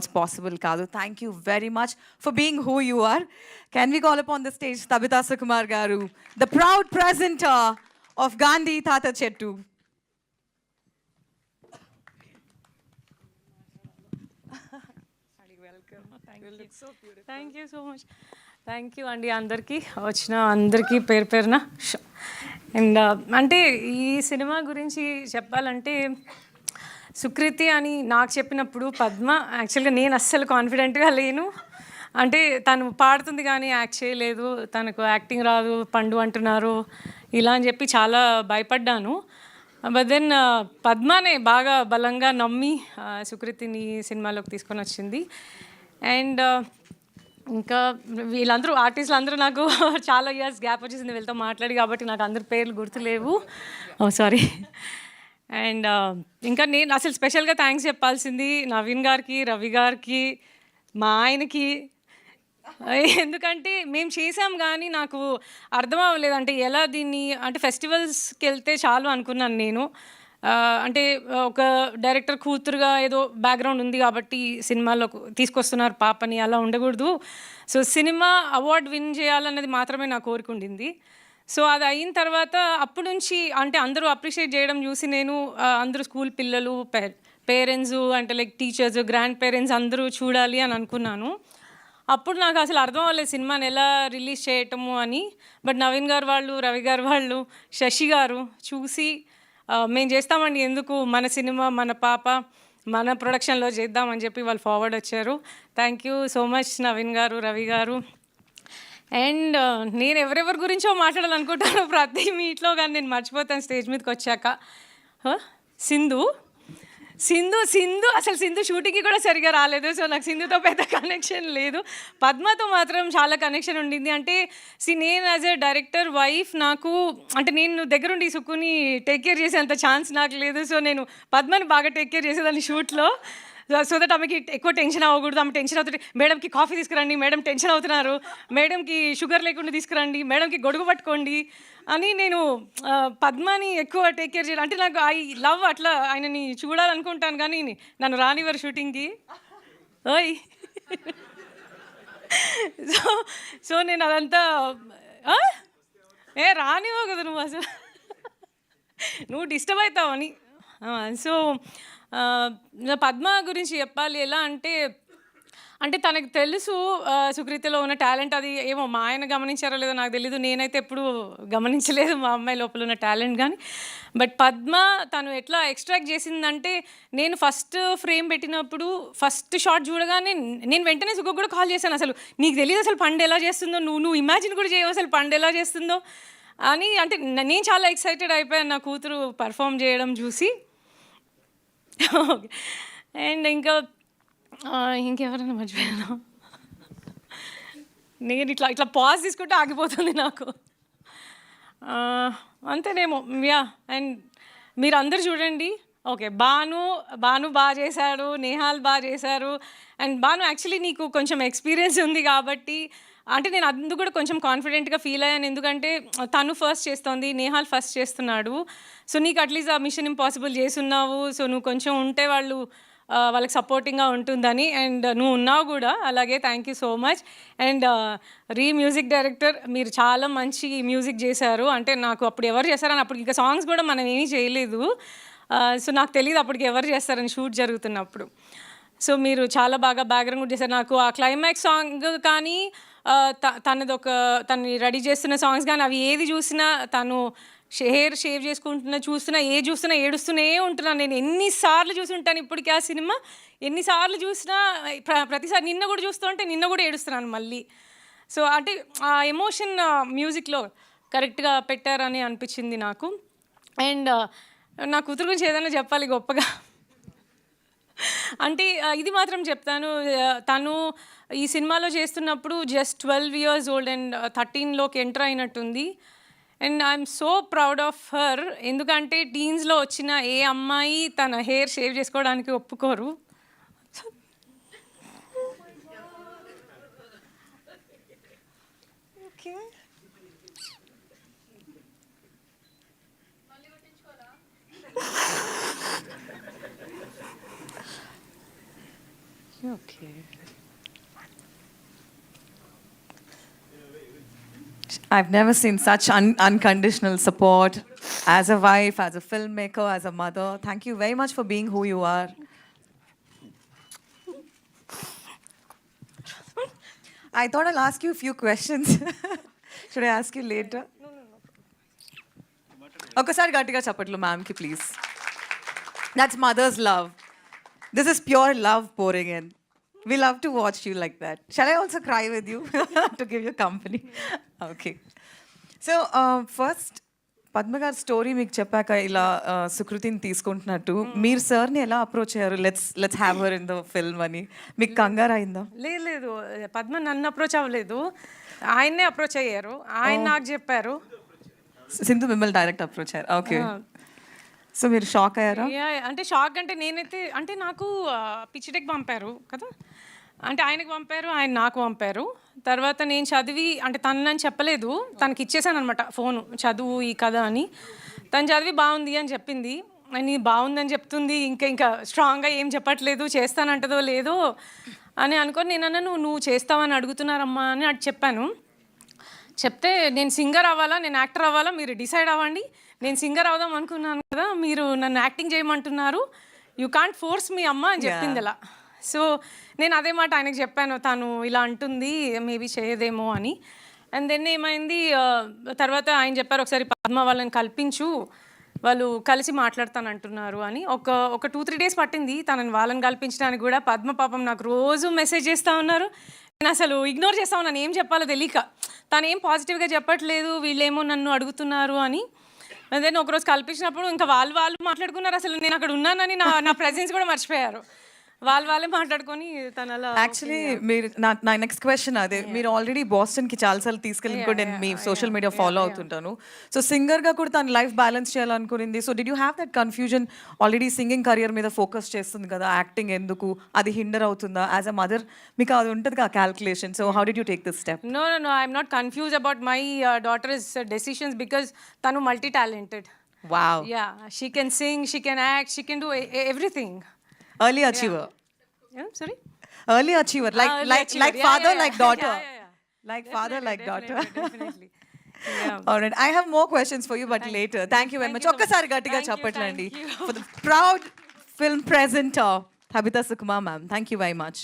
It's possible, Kadu. Thank you very much for being who you are. Can we call upon the stage Tabitha Sukumar Garu, the proud presenter of Gandhi Tata Chettu. Welcome. Thank you so much. Thank you అండి అందరికీ వచ్చిన అందరికీ పేరు పేరున. And అంటే ఈ cinema గురించి చెప్పాలంటే సుకృతి అని నాకు చెప్పినప్పుడు పద్మ యాక్చువల్గా నేను అస్సలు కాన్ఫిడెంట్గా లేను. అంటే తను పాడుతుంది కానీ యాక్ట్ చేయలేదు, తనకు యాక్టింగ్ రాదు, పండు అంటున్నారు ఇలా అని చెప్పి చాలా భయపడ్డాను. బట్ దెన్ పద్మనే బాగా బలంగా నమ్మి సుకృతిని సినిమాలోకి తీసుకొని వచ్చింది. అండ్ ఇంకా వీళ్ళందరూ ఆర్టిస్టులు అందరూ నాకు చాలా ఇయర్స్ గ్యాప్ వచ్చేసింది వీళ్ళతో మాట్లాడి, కాబట్టి నాకు అందరి పేర్లు గుర్తులేవు. సారీ. అండ్ ఇంకా నేను అసలు స్పెషల్గా థ్యాంక్స్ చెప్పాల్సింది నవీన్ గారికి, రవి గారికి, మా ఆయనకి. ఎందుకంటే మేము చేసాం కానీ నాకు అర్థం అవ్వలేదు, అంటే ఎలా దీన్ని అంటే ఫెస్టివల్స్కి వెళ్తే చాలు అనుకున్నాను నేను. అంటే ఒక డైరెక్టర్ కూతురుగా ఏదో బ్యాక్గ్రౌండ్ ఉంది కాబట్టి సినిమాలో తీసుకొస్తున్నారు పాపని, అలా ఉండకూడదు. సో సినిమా అవార్డు విన్ చేయాలన్నది మాత్రమే నా కోరిక ఉండింది. సో అది అయిన తర్వాత అప్పటి నుంచి అంటే అందరూ అప్రిషియేట్ చేయడం చూసి నేను అందరూ స్కూల్ పిల్లలు, పేరెంట్స్ అంటే లైక్ టీచర్స్, గ్రాండ్ పేరెంట్స్ అందరూ చూడాలి అని అనుకున్నాను. అప్పుడు నాకు అసలు అర్థం అవ్వలేదు సినిమాని ఎలా రిలీజ్ చేయటము అని. బట్ నవీన్ గారు వాళ్ళు, రవి గారు వాళ్ళు, శశి గారు చూసి మేము చేస్తామండి, ఎందుకు మన సినిమా మన పాప మన ప్రొడక్షన్లో చేద్దామని చెప్పి వాళ్ళు ఫార్వర్డ్ వచ్చారు. Thank you so much Naveen గారు, రవి గారు. అండ్ నేను ఎవరెవరి గురించో మాట్లాడాలనుకుంటాను ప్రతి మీట్లో, కానీ నేను మర్చిపోతాను స్టేజ్ మీదకి వచ్చాక. సింధు అసలు సింధు షూటింగ్కి కూడా సరిగా రాలేదు. సో నాకు సింధుతో పెద్ద కనెక్షన్ లేదు. పద్మతో మాత్రం చాలా కనెక్షన్ ఉండింది. అంటే నేను యాజ్ ఎ డైరెక్టర్ వైఫ్ నాకు అంటే నేను దగ్గరుండి సుక్కుని టేక్ కేర్ చేసేంత ఛాన్స్ నాకు లేదు. సో నేను పద్మని బాగా టేక్ కేర్ చేసేదాన్ని షూట్లో. సో దట్ ఆమెకి ఎక్కువ టెన్షన్ అవ్వకూడదు. ఆమె టెన్షన్ అవుతుంది, మేడంకి కాఫీ తీసుకురండి, మేడం టెన్షన్ అవుతున్నారు, మేడంకి షుగర్ లేకుండా తీసుకురండి, మేడంకి గొడుగు పట్టుకోండి అని నేను పద్మని ఎక్కువ టేక్ కేర్ చేయాలి. అంటే నాకు ఐ లవ్ అట్లా ఆయనని చూడాలనుకుంటాను, కానీ నన్ను రానివ్వరు షూటింగ్కి. ఓయ్ సో నేను అదంతా రానివ్వవు కదా నువ్వు, అసలు నువ్వు డిస్టర్బ్ అవుతావని. సో పద్మ గురించి చెప్పాలి ఎలా అంటే తనకు తెలుసు సుకృతిలో ఉన్న టాలెంట్. అది ఏమో మా ఆయన గమనించారో లేదో నాకు తెలీదు, నేనైతే ఎప్పుడు గమనించలేదు మా అమ్మాయి లోపల ఉన్న టాలెంట్. కానీ బట్ పద్మ తను ఎట్లా ఎక్స్ట్రాక్ట్ చేసిందంటే, నేను ఫస్ట్ ఫ్రేమ్ పెట్టినప్పుడు ఫస్ట్ షాట్ చూడగానే నేను వెంటనే సుఖకు కూడా కాల్ చేశాను, అసలు నీకు తెలియదు అసలు పండు ఎలా చేస్తుందో, నువ్వు ఇమాజిన్ కూడా చేయవు అసలు పండు ఎలా చేస్తుందో అని. అంటే నేను చాలా ఎక్సైటెడ్ అయిపోయాను నా కూతురు పర్ఫామ్ చేయడం చూసి. అండ్ ఇంకెవరైనా మర్చిపోయాను, నేను ఇట్లా పాజ్ తీసుకుంటే ఆగిపోతుంది నాకు, అంతేనేమో. యా. అండ్ మీరు అందరు చూడండి. ఓకే, బాను బాగా చేశాడు, నేహాల్ బాగా చేశారు. అండ్ బాను యాక్చువల్లీ నీకు కొంచెం ఎక్స్పీరియన్స్ ఉంది కాబట్టి అంటే నేను అందుకు కూడా కొంచెం కాన్ఫిడెంట్గా ఫీల్ అయ్యాను, ఎందుకంటే తను ఫస్ట్ చేస్తోంది, నేహాల్ ఫస్ట్ చేస్తున్నాడు. సో నీకు అట్లీస్ట్ ఆ మిషన్ ఇంపాసిబుల్ చేస్తున్నావు, సో నువ్వు కొంచెం ఉంటే వాళ్ళకి సపోర్టింగ్గా ఉంటుందని. అండ్ నువ్వు ఉన్నావు కూడా అలాగే. Thank you so much. And music director, మీరు చాలా మంచి మ్యూజిక్ చేశారు. అంటే నాకు అప్పుడు ఎవరు చేశారని, అప్పుడు ఇంకా సాంగ్స్ కూడా మనం ఏమీ చేయలేదు. సో నాకు తెలియదు అప్పటికి ఎవరు చేస్తారని షూట్ జరుగుతున్నప్పుడు. సో మీరు చాలా బాగా బ్యాక్గ్రౌండ్ కూడా చేశారు. నాకు ఆ క్లైమాక్స్ సాంగ్ కానీ తనని రెడీ చేస్తున్న సాంగ్స్ కానీ అవి ఏది చూసినా, తను హెయిర్ షేవ్ చేసుకుంటున్నా చూస్తున్నా ఏడుస్తూనే ఉంటున్నాను. నేను ఎన్నిసార్లు చూసి ఉంటాను ఇప్పటికీ ఆ సినిమా, ఎన్నిసార్లు చూసినా ప్రతిసారి నిన్న కూడా చూస్తూ ఉంటే నిన్న కూడా ఏడుస్తున్నాను మళ్ళీ. సో అంటే ఆ ఎమోషన్ మ్యూజిక్లో కరెక్ట్గా పెట్టారని అనిపించింది నాకు. అండ్ నా కూతురు గురించి ఏదైనా చెప్పాలి గొప్పగా అంటే ఇది మాత్రం చెప్తాను, తను ఈ సినిమాలో చేస్తున్నప్పుడు జస్ట్ 12 years old అండ్ 13లోకి ఎంటర్ అయినట్టుంది. And I'm so proud of her, ఎందుకంటే టీన్స్లో వచ్చిన ఏ అమ్మాయి తన హెయిర్ షేవ్ చేసుకోవడానికి ఒప్పుకోరు. Okay, okay. Okay. I've never seen such unconditional support as a wife, as a filmmaker, as a mother. Thank you very much for being who you are. I thought I'll ask you a few questions. Should I ask you later? ఒకసారి గట్టిగా చెప్పట్లు మ్యామ్కి please. That's mother's love. This is pure love pouring in. We love to watch you like that. Shall I also cry with you to give you company? Okay. So, first, Padma గారి story మీకు చెప్పాక ఇలా సుకృతిని తీసుకుంటున్నట్టు మీరు సార్ని ఎలా approach అయ్యారు? Let's have her in the film అని మీకు కంగారు అయిందా? లేదు పద్మ నన్ను అప్రోచ్ అవ్వలేదు, ఆయన్నే అప్రోచ్ అయ్యారు. ఆయన నాకు చెప్పారు. సింధు మిమ్మల్ని డైరెక్ట్ అప్రోచ్ అయ్యారు. ఓకే. సో మీరు షాక్ అయ్యారా? అంటే షాక్ అంటే నేనైతే అంటే నాకు పిచ్చిటెక్ పంపారు కదా, అంటే ఆయనకు పంపారు, ఆయన నాకు పంపారు. తర్వాత నేను చదివి అంటే తను నన్ను చెప్పలేదు, తనకి ఇచ్చేసాను అనమాట ఫోను, చదువు ఈ కథ అని. తను చదివి బాగుంది అని చెప్పింది, అని బాగుందని చెప్తుంది, ఇంకా స్ట్రాంగ్గా ఏం చెప్పట్లేదు, చేస్తానంటదో లేదో అని అనుకొని నేను అన్నాను, నువ్వు చేస్తావని అడుగుతున్నారమ్మా అని అటు చెప్పాను. చెప్తే నేను సింగర్ అవ్వాలా, నేను యాక్టర్ అవ్వాలా, మీరు డిసైడ్ అవ్వండి. నేను సింగర్ అవుదాం అనుకున్నాను కదా, మీరు నన్ను యాక్టింగ్ చేయమంటున్నారు, యూ కాంట్ ఫోర్స్ మీ అమ్మ అని చెప్పింది ఇలా. సో నేను అదే మాట ఆయనకు చెప్పాను, తను ఇలా అంటుంది మేబీ చేయదేమో అని. అండ్ దెన్ ఏమైంది, తర్వాత ఆయన చెప్పారు ఒకసారి పద్మ వాళ్ళని కల్పించు, వాళ్ళు కలిసి మాట్లాడతానంటున్నారు అని. ఒక 2-3 డేస్ పట్టింది తనని వాళ్ళని కల్పించడానికి కూడా. పద్మ పాపం నాకు రోజు మెసేజ్ చేస్తూ ఉన్నారు, నేను అసలు ఇగ్నోర్ చేస్తా ఉన్నాను, ఏం చెప్పాలో తెలియక. తను ఏం పాజిటివ్గా చెప్పట్లేదు, వీళ్ళేమో నన్ను అడుగుతున్నారు అని. దెన్ ఒకరోజు కల్పించినప్పుడు ఇంకా వాళ్ళు మాట్లాడుకున్నారు, అసలు నేను అక్కడ ఉన్నానని నా ప్రెజెన్స్ కూడా మర్చిపోయారు. వాళ్ళే మాట్లాడుకొని తను అలా. యాక్చువల్లీ మీరు నా నెక్స్ట్ క్వశ్చన్ అదే, మీరు ఆల్రెడీ బాస్టన్కి చాలాసార్లు తీసుకెళ్ళి కూడా నేను మీ సోషల్ మీడియా ఫాలో అవుతుంటాను. సో సింగర్గా కూడా తను లైఫ్ బ్యాలెన్స్ చేయాలనుకునింది. So did you have that confusion? Already singing career మీద ఫోకస్ చేస్తుంది కదా, యాక్టింగ్ ఎందుకు, అది హిండర్ అవుతుందా? యాజ్ అ మదర్ మీకు అది ఉంటుంది కదా calculation. So how did you take this step? No, I'm not confuse about my daughter's decisions because తను multi talented. Wow. Yeah, she can sing, she can act, she can do everything. Early achiever. Yeah, sorry? Early achiever. Like father, like daughter. Like father, like daughter. Definitely. Yeah. All right. I have more questions for you, but later. Thank you very much. Okkasari gattiga chappatlandi for the proud film presenter, Tabitha Sukumar ma'am. Thank you very much.